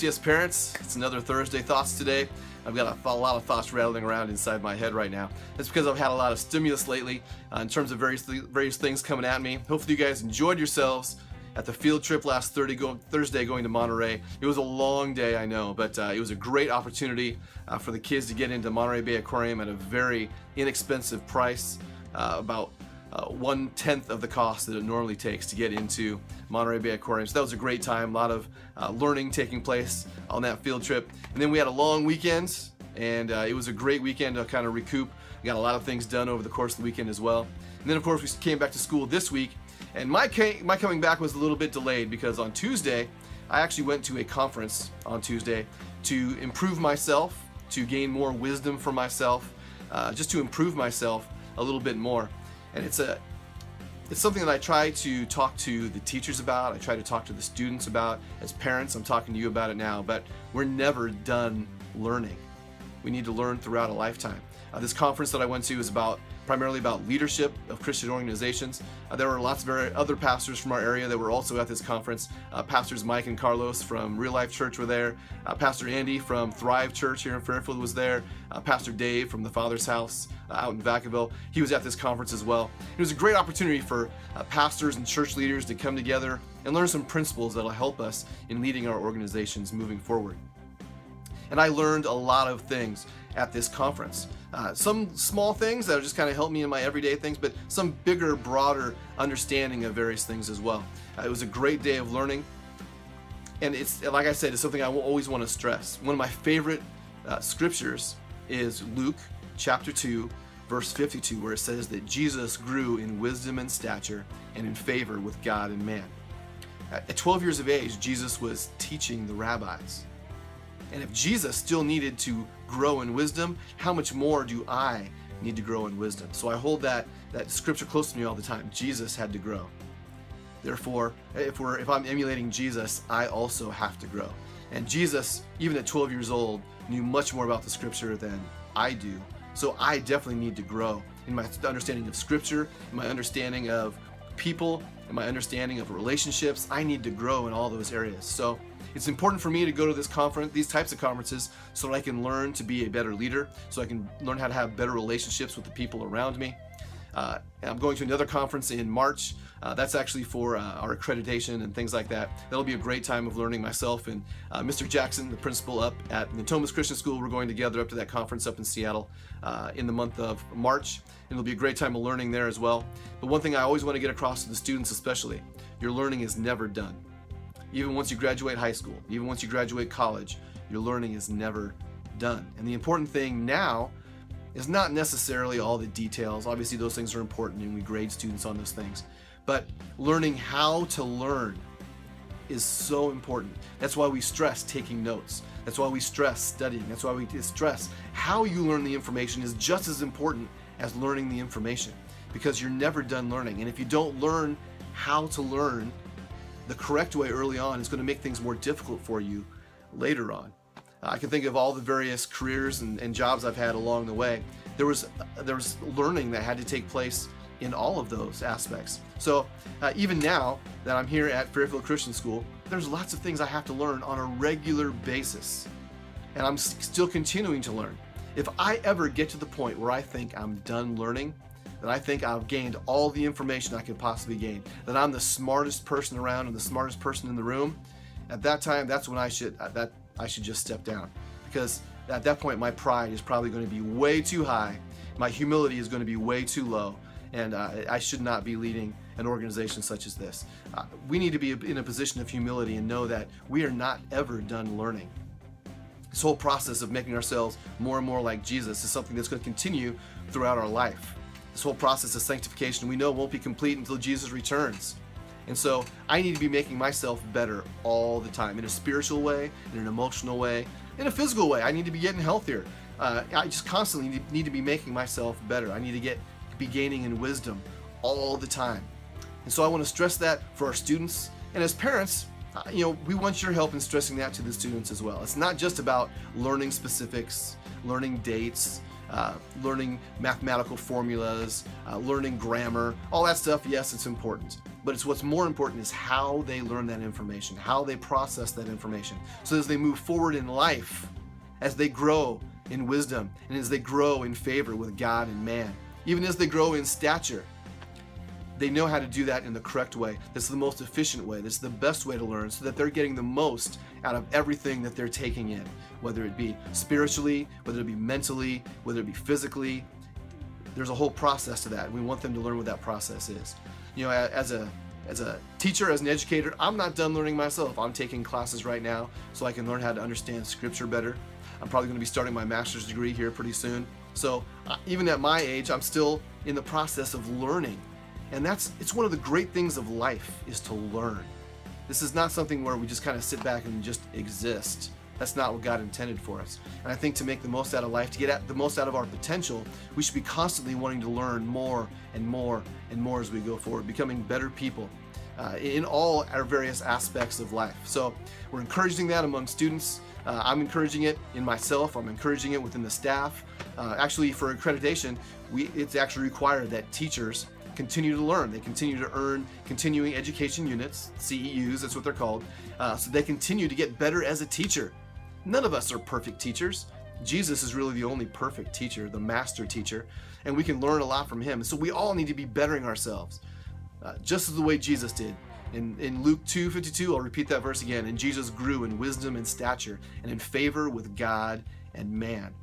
yes parents, it's another Thursday Thoughts today. I've got a lot of thoughts rattling around inside my head right now. That's because I've had a lot of stimulus lately in terms of various things coming at me. Hopefully you guys enjoyed yourselves at the field trip last Thursday going to Monterey. It was a long day, I know, but it was a great opportunity for the kids to get into Monterey Bay Aquarium at a very inexpensive price, about 1/10 of the cost that it normally takes to get into Monterey Bay Aquarium. So that was a great time, a lot of learning taking place on that field trip. And then we had a long weekend, and it was a great weekend to kind of recoup. We got a lot of things done over the course of the weekend as well. And then of course we came back to school this week, and my coming back was a little bit delayed because on Tuesday, I actually went to a conference on Tuesday to improve myself, to gain more wisdom for myself, just to improve myself a little bit more. And it's something that I try to talk to the teachers about, I try to talk to the students about. As parents, I'm talking to you about it now, but we're never done learning. We need to learn throughout a lifetime. This conference that I went to is primarily about leadership of Christian organizations. There were lots of other pastors from our area that were also at this conference. Pastors Mike and Carlos from Real Life Church were there. Pastor Andy from Thrive Church here in Fairfield was there. Pastor Dave from the Father's House out in Vacaville, he was at this conference as well. It was a great opportunity for pastors and church leaders to come together and learn some principles that'll help us in leading our organizations moving forward. And I learned a lot of things at this conference. Some small things that just kind of helped me in my everyday things, but some bigger, broader understanding of various things as well. It was a great day of learning. And it's, like I said, it's something I will always want to stress. One of my favorite scriptures is Luke chapter 2, verse 52, where it says that Jesus grew in wisdom and stature and in favor with God and man. At 12 years of age, Jesus was teaching the rabbis. And if Jesus still needed to grow in wisdom, how much more do I need to grow in wisdom? So I hold that scripture close to me all the time. Jesus had to grow. Therefore, if I'm emulating Jesus, I also have to grow. And Jesus, even at 12 years old, knew much more about the scripture than I do. So I definitely need to grow in my understanding of scripture, in my understanding of people, in my understanding of relationships. I need to grow in all those areas. So it's important for me to go to this conference, these types of conferences, so that I can learn to be a better leader, so I can learn how to have better relationships with the people around me. And I'm going to another conference in March. That's actually for our accreditation and things like that. That'll be a great time of learning myself. And Mr. Jackson, the principal up at Natomas Christian School, we're going together up to that conference up in Seattle in the month of March. And it'll be a great time of learning there as well. But one thing I always want to get across to the students especially, your learning is never done. Even once you graduate high school, even once you graduate college, your learning is never done. And the important thing now is not necessarily all the details. Obviously those things are important and we grade students on those things. But learning how to learn is so important. That's why we stress taking notes. That's why we stress studying. That's why we stress how you learn the information is just as important as learning the information, because you're never done learning. And if you don't learn how to learn the correct way early on, it's going to make things more difficult for you later on. I can think of all the various careers and jobs I've had along the way. There was learning that had to take place in all of those aspects. So even now that I'm here at Fairfield Christian School, there's lots of things I have to learn on a regular basis. And I'm still continuing to learn. If I ever get to the point where I think I'm done learning, that I think I've gained all the information I could possibly gain, that I'm the smartest person around and the smartest person in the room, at that time, that's when I should just step down. Because at that point, my pride is probably going to be way too high. My humility is going to be way too low. And I should not be leading an organization such as this. We need to be in a position of humility and know that we are not ever done learning. This whole process of making ourselves more and more like Jesus is something that's going to continue throughout our life. This whole process of sanctification we know won't be complete until Jesus returns. And so I need to be making myself better all the time, in a spiritual way, in an emotional way, in a physical way. I need to be getting healthier. I just constantly need to be making myself better. I need to be gaining in wisdom all the time. And so I want to stress that for our students. And as parents, we want your help in stressing that to the students as well. It's not just about learning specifics, learning dates, learning mathematical formulas, learning grammar, all that stuff. Yes, it's important. But it's what's more important is how they learn that information, how they process that information. So as they move forward in life, as they grow in wisdom, and as they grow in favor with God and man, even as they grow in stature, they know how to do that in the correct way. This is the most efficient way. This is the best way to learn, so that they're getting the most out of everything that they're taking in, whether it be spiritually, whether it be mentally, whether it be physically. There's a whole process to that. We want them to learn what that process is. You know, as a teacher, as an educator, I'm not done learning myself. I'm taking classes right now so I can learn how to understand Scripture better. I'm probably going to be starting my master's degree here pretty soon. So even at my age, I'm still in the process of learning. And it's one of the great things of life, is to learn. This is not something where we just kind of sit back and just exist. That's not what God intended for us. And I think to make the most out of life, to get the most out of our potential, we should be constantly wanting to learn more and more and more as we go forward, becoming better people in all our various aspects of life. So we're encouraging that among students. I'm encouraging it in myself. I'm encouraging it within the staff. Actually, for accreditation, it's actually required that teachers continue to learn. They continue to earn continuing education units, CEUs, that's what they're called, so they continue to get better as a teacher. None of us are perfect teachers. Jesus is really the only perfect teacher, the master teacher, and we can learn a lot from him. So we all need to be bettering ourselves, just as the way Jesus did. In Luke 2:52, I'll repeat that verse again, and Jesus grew in wisdom and stature and in favor with God and man.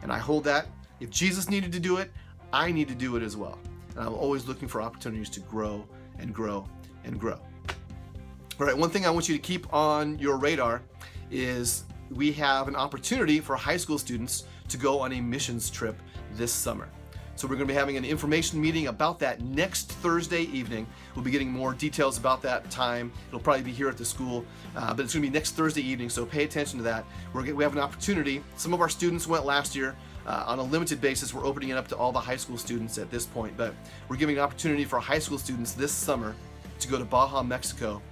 And I hold that. If Jesus needed to do it, I need to do it as well. And I'm always looking for opportunities to grow and grow and grow. All right, one thing I want you to keep on your radar is we have an opportunity for high school students to go on a missions trip this summer. So we're going to be having an information meeting about that next Thursday evening. We'll be getting more details about that time. It'll probably be here at the school, but it's going to be next Thursday evening, so pay attention to that. We have an opportunity. Some of our students went last year. On a limited basis, we're opening it up to all the high school students at this point, but we're giving an opportunity for high school students this summer to go to Baja, Mexico.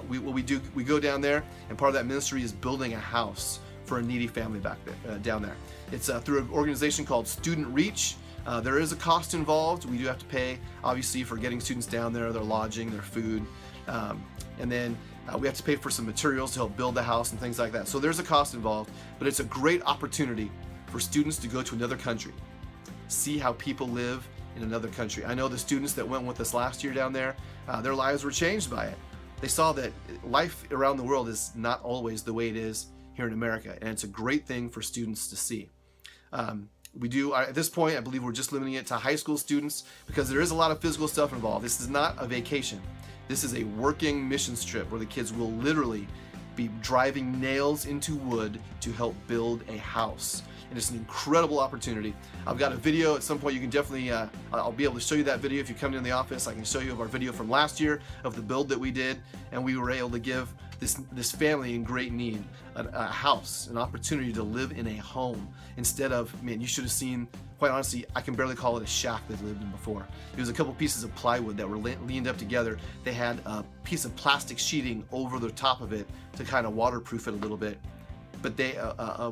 We go down there, and part of that ministry is building a house for a needy family back there, down there. It's through an organization called Student Reach. There is a cost involved. We do have to pay, obviously, for getting students down there, their lodging, their food, and then we have to pay for some materials to help build the house and things like that. So there's a cost involved, but it's a great opportunity for students to go to another country, see how people live in another country. I know the students that went with us last year down there, their lives were changed by it. They saw that life around the world is not always the way it is here in America, and it's a great thing for students to see. At this point, I believe we're just limiting it to high school students because there is a lot of physical stuff involved. This is not a vacation. This is a working missions trip where the kids will literally be driving nails into wood to help build a house. And it's an incredible opportunity. I've got a video at some point. You can definitely, I'll be able to show you that video if you come in the office. I can show you our video from last year of the build that we did, and we were able to give this family in great need a house, an opportunity to live in a home instead of, man, you should have seen, quite honestly, I can barely call it a shack they've lived in before. It was a couple pieces of plywood that were leaned up together. They had a piece of plastic sheeting over the top of it to kind of waterproof it a little bit. But a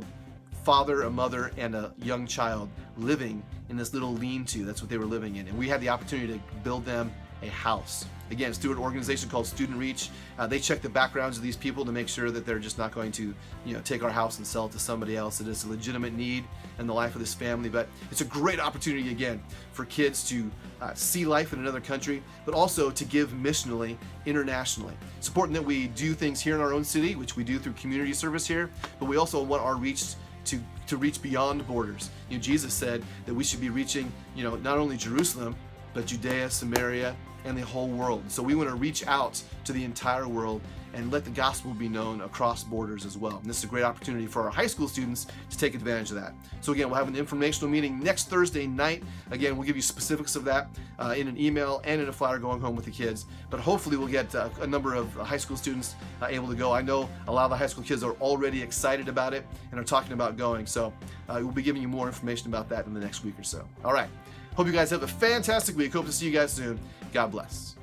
father, a mother, and a young child living in this little lean-to. That's what they were living in. And we had the opportunity to build them a house. Again, it's through an organization called Student Reach. They check the backgrounds of these people to make sure that they're just not going to, take our house and sell it to somebody else. It is a legitimate need in the life of this family, but it's a great opportunity, again, for kids to see life in another country, but also to give missionally internationally. It's important that we do things here in our own city, which we do through community service here, but we also want our reach to reach beyond borders. Jesus said that we should be reaching, not only Jerusalem, but Judea, Samaria, and the whole world. So we want to reach out to the entire world and let the gospel be known across borders as well. And this is a great opportunity for our high school students to take advantage of that. So again, we'll have an informational meeting next Thursday night. Again, we'll give you specifics of that in an email and in a flyer going home with the kids. But hopefully we'll get a number of high school students able to go. I know a lot of the high school kids are already excited about it and are talking about going. So we'll be giving you more information about that in the next week or so. All right. Hope you guys have a fantastic week. Hope to see you guys soon. God bless.